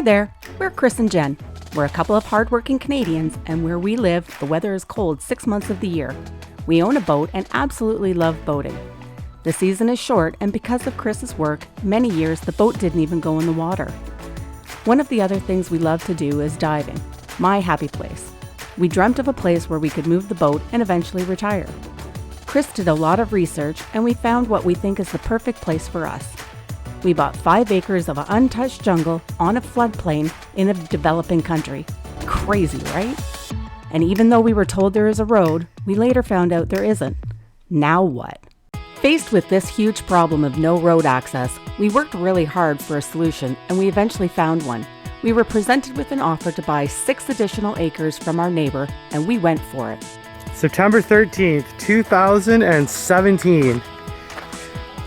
Hi there, we're Chris and Jen. We're a couple of hardworking Canadians, and where we live, the weather is cold 6 months of the year. We own a boat and absolutely love boating. The season is short, and because of Chris's work, many years the boat didn't even go in the water. One of the other things we love to do is diving. My happy place. We dreamt of a place where we could move the boat and eventually retire. Chris did a lot of research, and we found what we think is the perfect place for us. We bought 5 acres of untouched jungle on a floodplain in a developing country. Crazy, right? And even though we were told there is a road, we later found out there isn't. Now what? Faced with this huge problem of no road access, we worked really hard for a solution, and we eventually found one. We were presented with an offer to buy 6 additional acres from our neighbor, and we went for it. September 13th, 2017.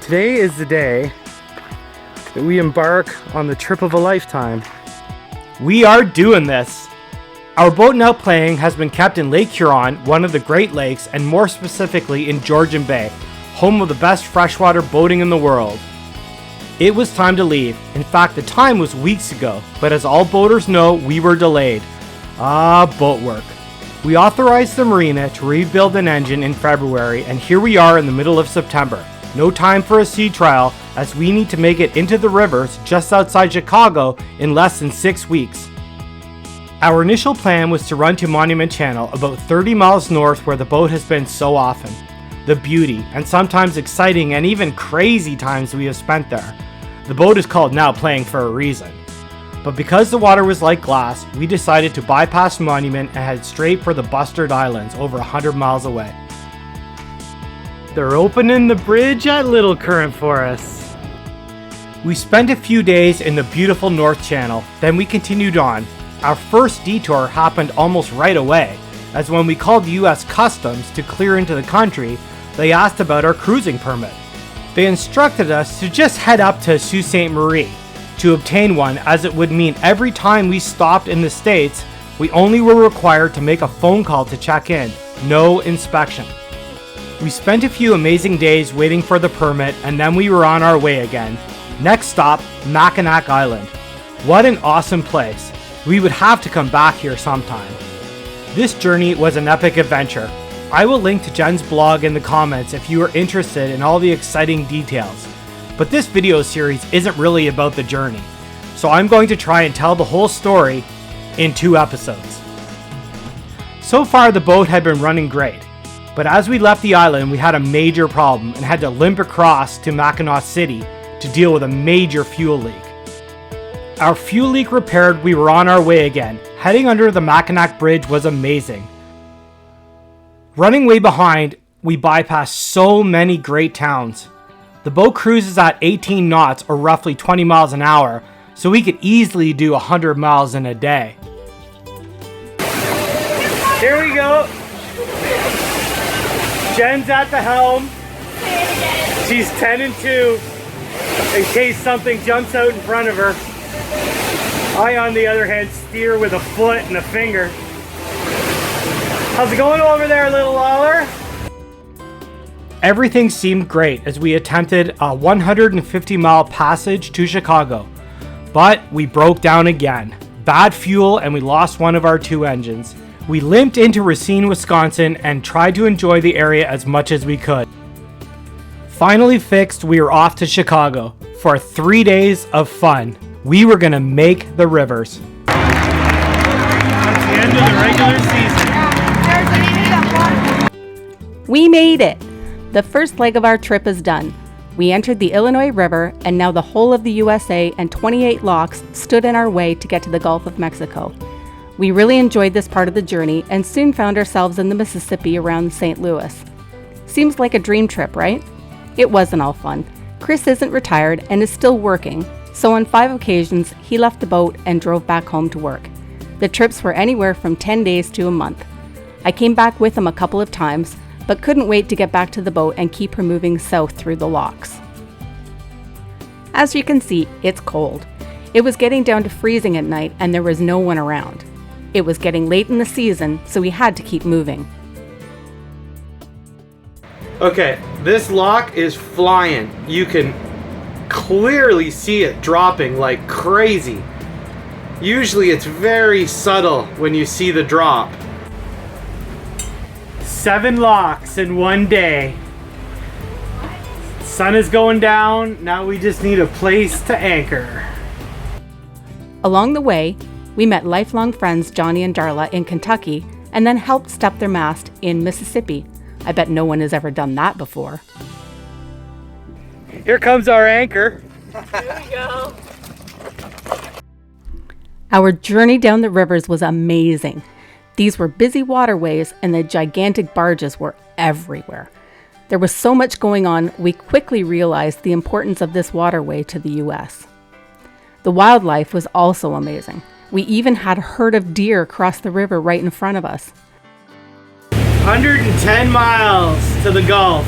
Today is the day that we embark on the trip of a lifetime. We are doing this! Our boat now playing has been kept in Lake Huron, one of the Great Lakes, and more specifically in Georgian Bay, home of the best freshwater boating in the world. It was time to leave. In fact, the time was weeks ago, but as all boaters know, we were delayed. Boat work. We authorized the marina to rebuild an engine in February, and here we are in the middle of September. No time for a sea trial, as we need to make it into the rivers just outside Chicago in less than 6 weeks. Our initial plan was to run to Monument Channel, about 30 miles north where the boat has been so often. The beauty, and sometimes exciting and even crazy times we have spent there. The boat is called Now Playing for a reason. But because the water was like glass, we decided to bypass Monument and head straight for the Bustard Islands over 100 miles away. They're opening the bridge at Little Current for us. We spent a few days in the beautiful North Channel, then we continued on. Our first detour happened almost right away, as when we called US Customs to clear into the country, they asked about our cruising permit. They instructed us to just head up to Sault Ste. Marie to obtain one, as it would mean every time we stopped in the States, we only were required to make a phone call to check in, no inspection. We spent a few amazing days waiting for the permit, and then we were on our way again. Next stop, Mackinac Island. What an awesome place. We would have to come back here sometime. This journey was an epic adventure. I will link to Jen's blog in the comments if you are interested in all the exciting details. But this video series isn't really about the journey, so I'm going to try and tell the whole story in 2 episodes. So far the boat had been running great. But as we left the island, we had a major problem and had to limp across to Mackinac City to deal with a major fuel leak. Our fuel leak repaired, we were on our way again. Heading under the Mackinac Bridge was amazing. Running way behind, we bypassed so many great towns. The boat cruises at 18 knots or roughly 20 miles an hour, so we could easily do 100 miles in a day. Here we go. Jen's at the helm. She's 10 and 2 in case something jumps out in front of her. I, on the other hand, steer with a foot and a finger. How's it going over there, little Lawler? Everything seemed great as we attempted a 150-mile passage to Chicago. But we broke down again. Bad fuel, and we lost one of our 2 engines. We limped into Racine, Wisconsin, and tried to enjoy the area as much as we could. Finally fixed, we were off to Chicago for 3 days of fun. We were gonna make the rivers. That's the end of the regular season. We made it! The first leg of our trip is done. We entered the Illinois River, and now the whole of the USA and 28 locks stood in our way to get to the Gulf of Mexico. We really enjoyed this part of the journey and soon found ourselves in the Mississippi around St. Louis. Seems like a dream trip, right? It wasn't all fun. Chris isn't retired and is still working, so on 5 occasions he left the boat and drove back home to work. The trips were anywhere from 10 days to a month. I came back with him a couple of times, but couldn't wait to get back to the boat and keep her moving south through the locks. As you can see, it's cold. It was getting down to freezing at night and there was no one around. It was getting late in the season, so we had to keep moving. Okay, this lock is flying. You can clearly see it dropping like crazy. Usually it's very subtle when you see the drop. 7 locks in one day. Sun is going down. Now we just need a place to anchor. Along the way, we met lifelong friends Johnny and Darla in Kentucky and then helped step their mast in Mississippi. I bet no one has ever done that before. Here comes our anchor. Here we go. Our journey down the rivers was amazing. These were busy waterways and the gigantic barges were everywhere. There was so much going on, we quickly realized the importance of this waterway to the U.S. The wildlife was also amazing. We even had a herd of deer cross the river right in front of us. 110 miles to the Gulf.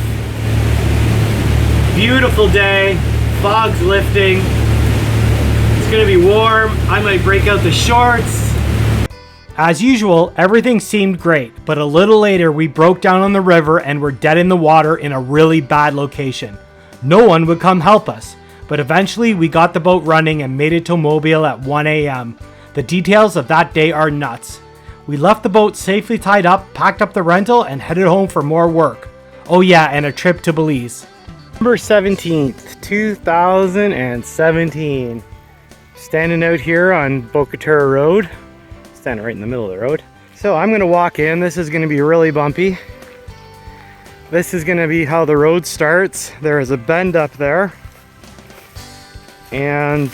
Beautiful day, fog's lifting. It's gonna be warm. I might break out the shorts. As usual, everything seemed great, but a little later we broke down on the river and were dead in the water in a really bad location. No one would come help us, but eventually we got the boat running and made it to Mobile at 1 a.m. The details of that day are nuts. We left the boat safely tied up, packed up the rental, and headed home for more work. Oh yeah, and a trip to Belize. November 17th, 2017. Standing out here on Bocatura Road. Standing right in the middle of the road. So I'm gonna walk in. This is gonna be really bumpy. This is gonna be how the road starts. There is a bend up there. And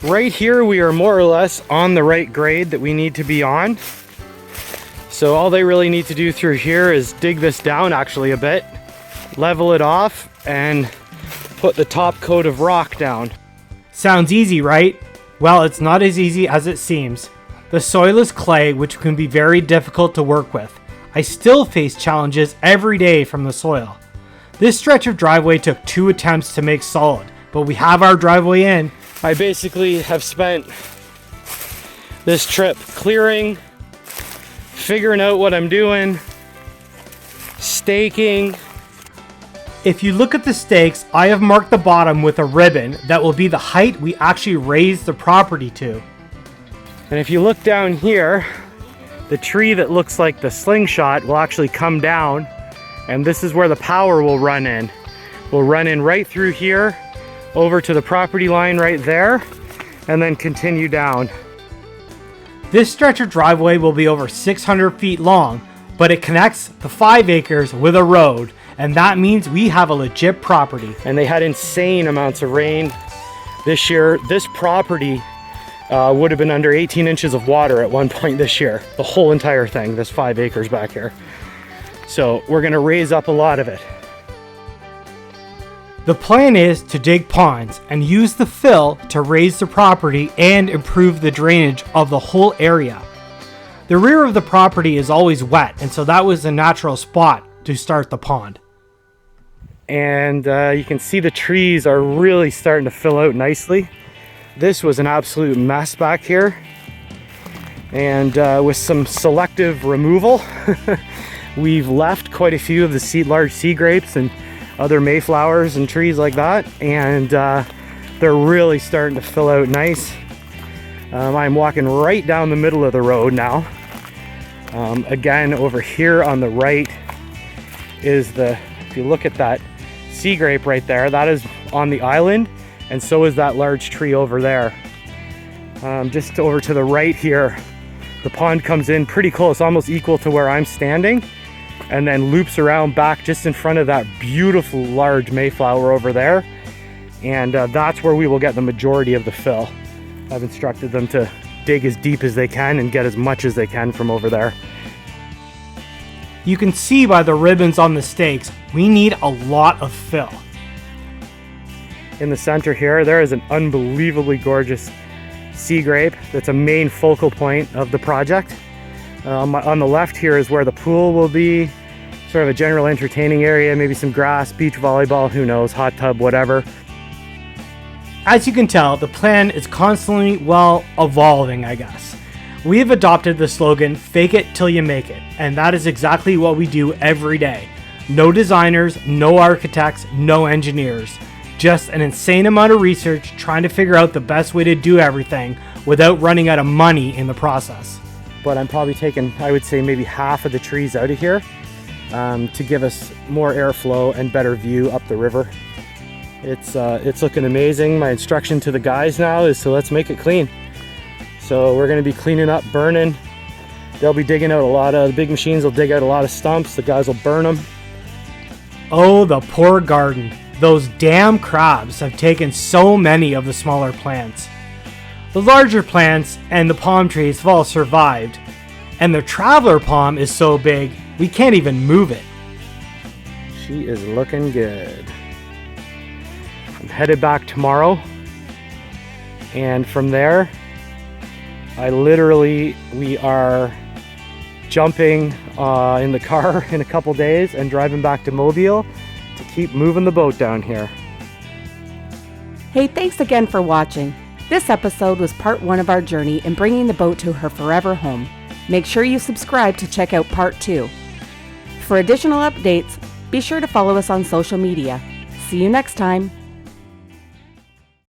right here we are more or less on the right grade that we need to be on. So all they really need to do through here is dig this down actually a bit, level it off, and put the top coat of rock down. Sounds easy, right? Well, it's not as easy as it seems. The soil is clay, which can be very difficult to work with. I still face challenges every day from the soil. This stretch of driveway took 2 attempts to make solid, but we have our driveway in. I basically have spent this trip clearing, figuring out what I'm doing, staking. If you look at the stakes, I have marked the bottom with a ribbon that will be the height we actually raise the property to. And if you look down here, the tree that looks like the slingshot will actually come down, and this is where the power will run in. We'll run in right through here, over to the property line right there, and then continue down. This stretch of driveway will be over 600 feet long, but it connects the 5 acres with a road, and that means we have a legit property. And they had insane amounts of rain this year. This property would have been under 18 inches of water at one point this year. The whole entire thing, this 5 acres back here. So we're gonna raise up a lot of it. The plan is to dig ponds and use the fill to raise the property and improve the drainage of the whole area. The rear of the property is always wet, and so that was a natural spot to start the pond. And you can see the trees are really starting to fill out nicely. This was an absolute mess back here. And with some selective removal, we've left quite a few of the large sea grapes and other mayflowers and trees like that. And they're really starting to fill out nice. I'm walking right down the middle of the road now. Again, over here on the right is if you look at that sea grape right there, that is on the island, and so is that large tree over there. Just over to the right here, the pond comes in pretty close, almost equal to where I'm standing, and then loops around back just in front of that beautiful large mayflower over there. And that's where we will get the majority of the fill. I've instructed them to dig as deep as they can and get as much as they can from over there. You can see by the ribbons on the stakes, we need a lot of fill. In the center here, there is an unbelievably gorgeous sea grape that's a main focal point of the project. On the left here is where the pool will be, sort of a general entertaining area, maybe some grass, beach volleyball, who knows, hot tub, whatever. As you can tell, the plan is constantly, well, evolving, I guess. We have adopted the slogan, "Fake it till you make it," and that is exactly what we do every day. No designers, no architects, no engineers. just an insane amount of research trying to figure out the best way to do everything without running out of money in the process. But I'm probably taking, I would say, maybe half of the trees out of here to give us more airflow and better view up the river. It's looking amazing. My instruction to the guys now is to let's make it clean. So we're going to be cleaning up, burning. They'll be digging out the big machines will dig out a lot of stumps. The guys will burn them. Oh, the poor garden. Those damn crabs have taken so many of the smaller plants. The larger plants and the palm trees have all survived, and the traveler palm is so big we can't even move it. She is looking good. I'm headed back tomorrow, and from there we are jumping in the car in a couple days and driving back to Mobile to keep moving the boat down here. Hey, thanks again for watching. This episode was part 1 of our journey in bringing the boat to her forever home. Make sure you subscribe to check out part 2. For additional updates, be sure to follow us on social media. See you next time.